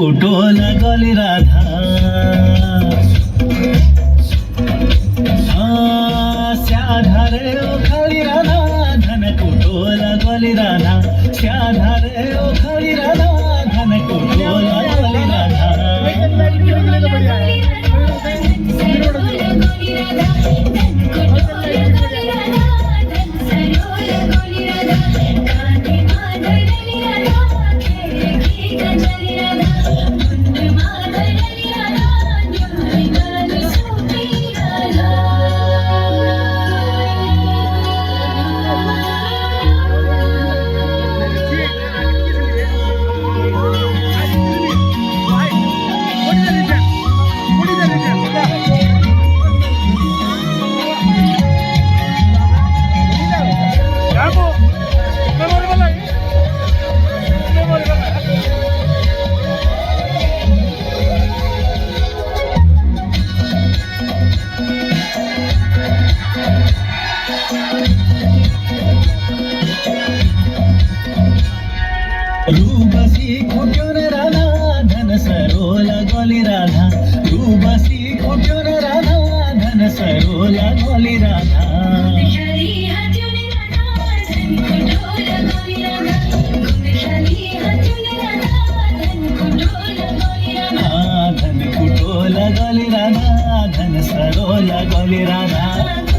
कुटोल Gully Radha श्याधारे ओखळी Radha Dhan कुटोल Gully Radha श्याधारे ओखळी Radha Dhan कुटोल Gully Radha रूबसी खुट्योन Radha Dhan Sarol Gully Radha रूबसी खुट्योन Radha Dhan Sarol Gully Radha Dhan कुटोल Gully Radha Dhan Sarol Gully Radha